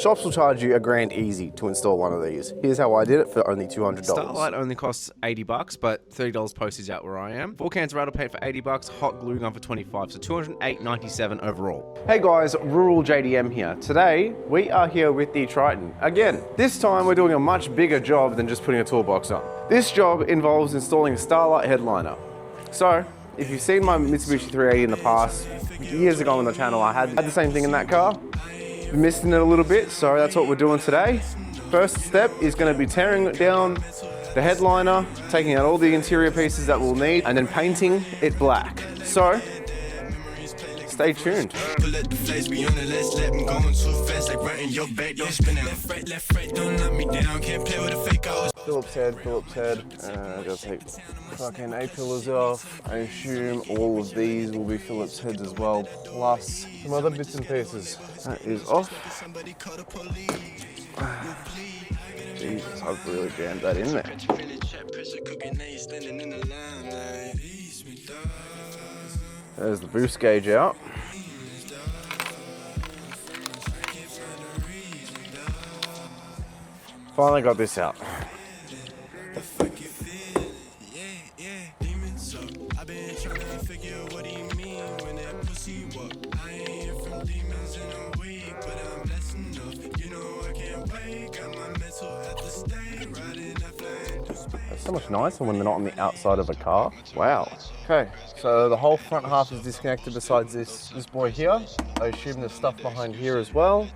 Shops will charge you $1,000 easy to install one of these. Here's how I did it for only $200. Starlight only costs $80, but $30 postage out where I am. 4 cans of rattle paint for $80, hot glue gun for $25, so $208.97 overall. Hey guys, Rural JDM here. Today, we are here with the Triton. Again, this time we're doing a much bigger job than just putting a toolbox on. This job involves installing a starlight headliner. So, if you've seen my Mitsubishi 380 in the past, years ago on the channel, I had the same thing in that car. Missing it a little bit, so that's what we're doing today. First step is going to be tearing down the headliner, taking out all the interior pieces that we'll need, and then painting it black. So, stay tuned. Phillips head. Gotta take fucking A-pillars off. I assume all of these will be Phillips heads as well, plus some other bits and pieces. That is off. Jesus, I've really jammed that in there. There's the boost gauge out. Finally got this out. It's so much nicer when they're not on the outside of a car. Wow. Okay, so the whole front half is disconnected besides this boy here. I assume there's stuff behind here as well.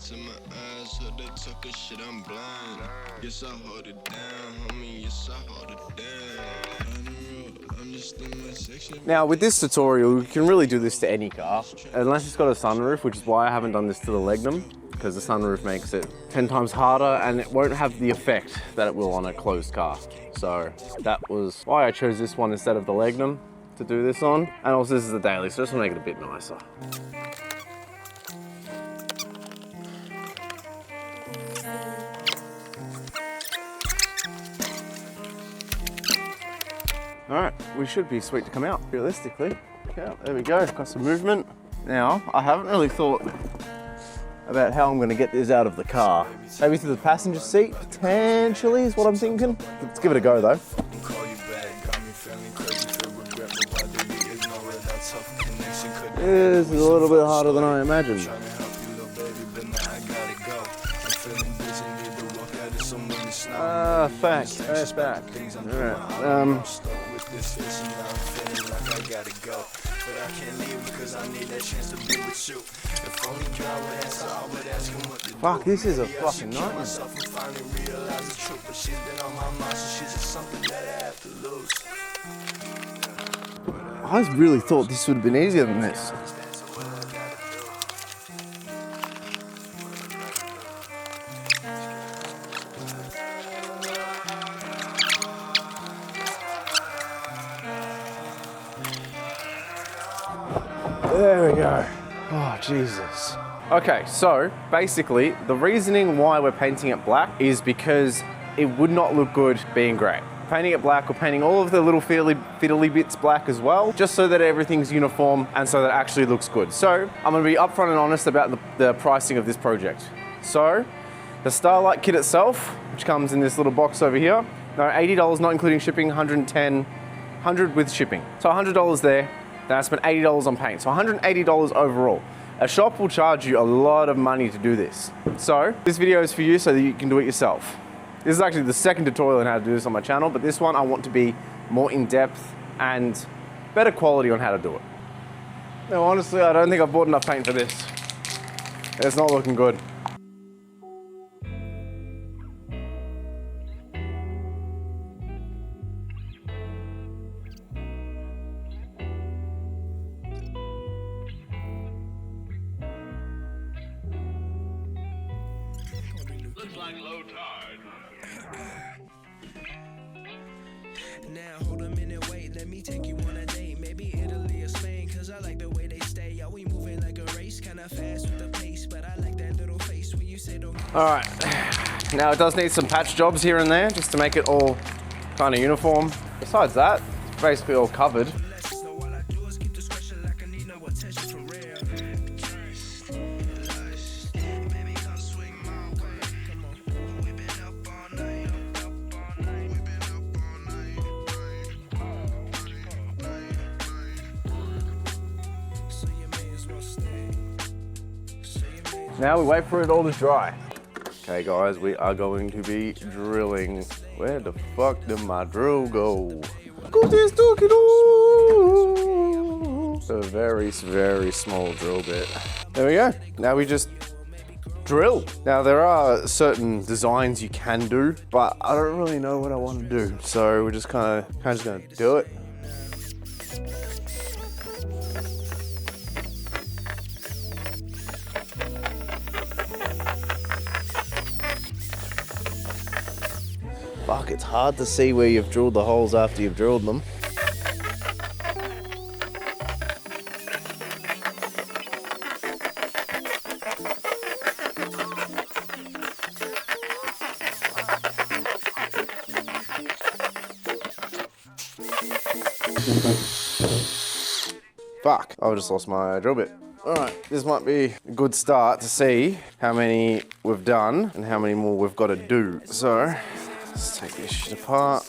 Now with this tutorial, you can really do this to any car, unless it's got a sunroof, which is why I haven't done this to the Legnum, because the sunroof makes it 10 times harder and it won't have the effect that it will on a closed car. So that was why I chose this one instead of the Legnum to do this on. And also this is the daily, so just want to make it a bit nicer. All right, we should be sweet to come out, realistically. Okay, there we go, got some movement. Now, I haven't really thought about how I'm gonna get this out of the car. Maybe through the passenger seat, potentially, is what I'm thinking. Let's give it a go, though. This is a little bit harder than I imagined. Thanks, that's back. All right, fuck, this is a fucking nightmare. I really thought this would have been easier than this. There we go. Oh, Jesus. Okay, so basically the reasoning why we're painting it black is because it would not look good being grey. Painting it black, we're painting all of the little fiddly bits black as well, just so that everything's uniform and so that it actually looks good. So I'm gonna be upfront and honest about the pricing of this project. So the Starlight kit itself, which comes in this little box over here, no, $80, not including shipping, $110, $100 with shipping. So $100 there. Then I spent $80 on paint, so $180 overall. A shop will charge you a lot of money to do this. So this video is for you so that you can do it yourself. This is actually the second tutorial on how to do this on my channel, but this one I want to be more in-depth and better quality on how to do it. No, honestly, I don't think I've bought enough paint for this. It's not looking good. Looks like low tide. Now hold a minute, wait, let me take you on a date. Maybe Italy or Spain, cause I like the way they stay. Are we moving like a race? Kinda fast with the pace, but I like that little face when you say don't. Alright, now it does need some patch jobs here and there just to make it all kind of uniform. Besides that, it's basically all covered. Now we wait for it all to dry. Okay guys, we are going to be drilling. Where the fuck did my drill go? A very, very small drill bit. There we go. Now we just drill. Now there are certain designs you can do, but I don't really know what I want to do. So we're just kind of just gonna do it. Fuck, it's hard to see where you've drilled the holes after you've drilled them. Fuck, I just lost my drill bit. All right, this might be a good start to see how many we've done and how many more we've got to do. So, let's take this shit apart.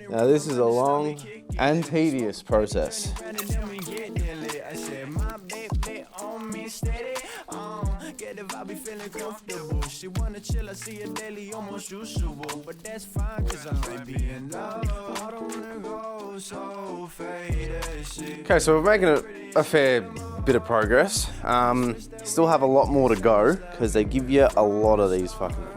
Now this is a long and tedious process. Okay, so we're making a fair bit of progress. Still have a lot more to go because they give you a lot of these fucking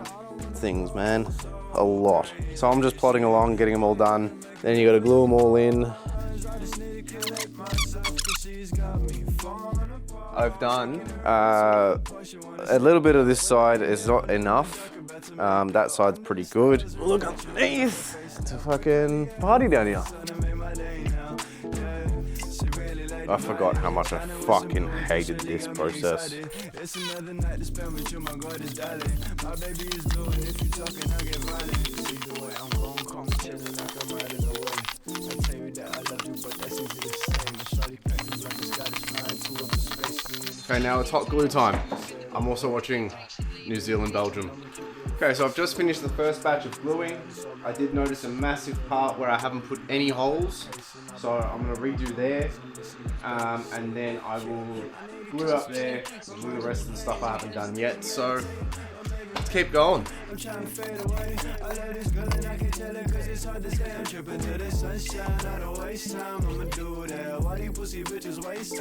things, man. A lot. So I'm just plodding along, getting them all done. Then you got to glue them all in. I've done a little bit of this side is not enough. That side's pretty good. Look underneath. It's a fucking party down here. I forgot how much I fucking hated this process. Okay, now it's hot glue time. I'm also watching New Zealand, Belgium. Okay, so I've just finished the first batch of gluing. I did notice a massive part where I haven't put any holes. So I'm gonna redo there. And then I will glue up there and glue the rest of the stuff I haven't done yet. So let's keep going.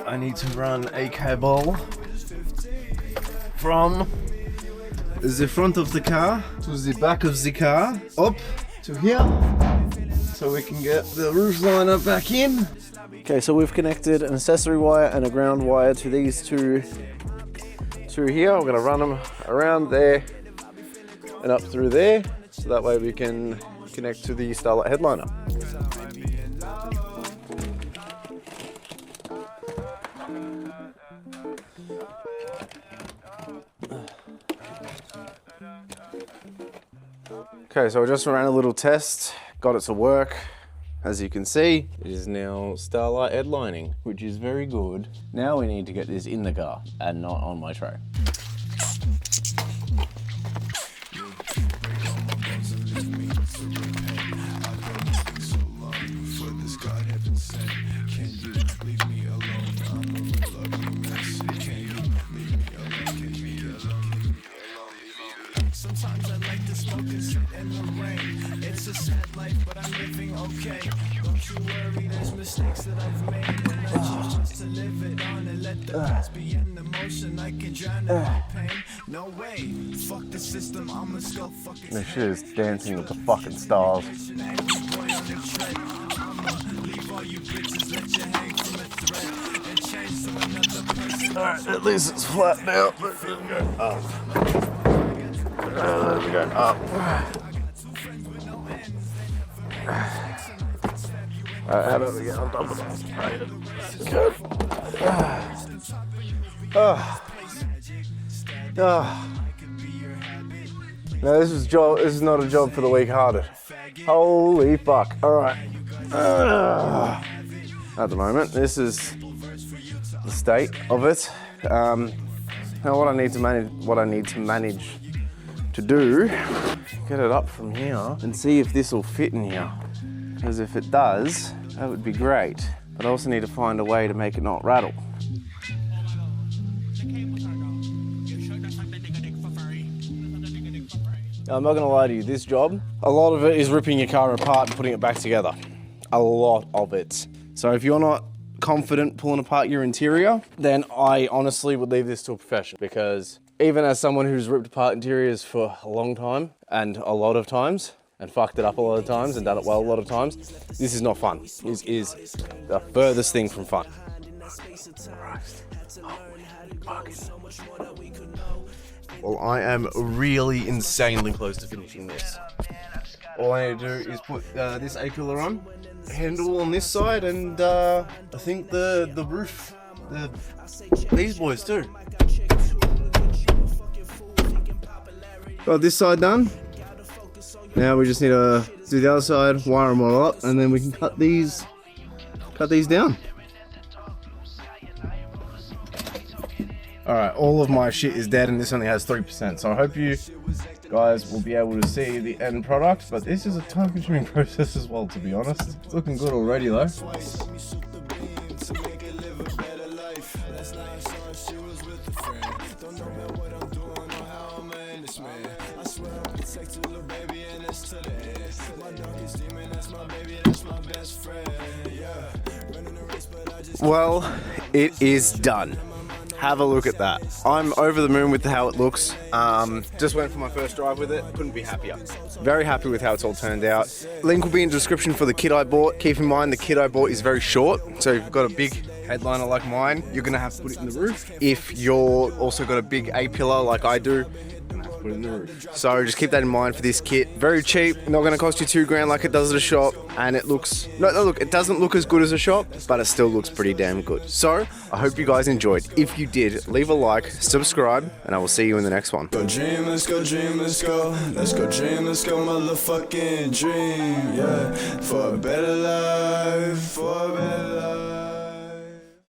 I need to run a cable from the front of the car to the back of the car, up to here, so we can get the roof liner back in. Okay, so we've connected an accessory wire and a ground wire to these two through here. We're gonna run them around there and up through there, so that way we can connect to the Starlight headliner. Okay, so I just ran a little test, got it to work. As you can see, it is now Starlight headlining, which is very good. Now we need to get this in the car and not on my tray. Sometimes I like to smoke and sit in the rain. It's a sad life, but I'm living okay. Don't you worry, there's mistakes that I've made, and I choose to live it on and let the past be an emotion. I can drown in my pain. No way, fuck the system. I'm a skull fucking. This shit is dancing with the fucking stars. Alright, at least it's flat now. Let's go up. There we go, up. Alright, how about we get on top of that? Alright, good. Now this is not a job for the weak-hearted. Holy fuck. Alright. At the moment, this is the state of it. Now what I need to manage to do, get it up from here and see if this will fit in here. Because if it does, that would be great. But I also need to find a way to make it not rattle. Now, I'm not gonna lie to you, this job, a lot of it is ripping your car apart and putting it back together. A lot of it. So if you're not confident pulling apart your interior, then I honestly would leave this to a professional, because even as someone who's ripped apart interiors for a long time and a lot of times and fucked it up a lot of times and done it well a lot of times, this is not fun. This is the furthest thing from fun. Well, I am really insanely close to finishing this. All I need to do is put this A-pillar on, handle on this side, and I think the roof, these boys too. Got this side done. Now we just need to do the other side, wire them all up, and then we can cut these down. Alright, all of my shit is dead and this only has 3%, so I hope you guys will be able to see the end product, but this is a time-consuming process as well, to be honest. It's looking good already though. Well, it is done. Have a look at that. I'm over the moon with how it looks. Just went for my first drive with it. Couldn't be happier. Very happy with how it's all turned out. Link will be in the description for the kit I bought. Keep in mind the kit I bought is very short. So if you've got a big headliner like mine, you're gonna have to put it in the roof. If you're also got a big A-pillar like I do, put it in the roof. So just keep that in mind for this kit. Very cheap, not going to cost you $2,000 like it does at a shop, and it looks, no look, it doesn't look as good as a shop, but it still looks pretty damn good. So I hope you guys enjoyed. If you did, leave a like, subscribe, and I will see you in the next one. Go dream, let's go dream, let's go. Let's go dream, let's go motherfucking dream, yeah. For a better life, for a better life.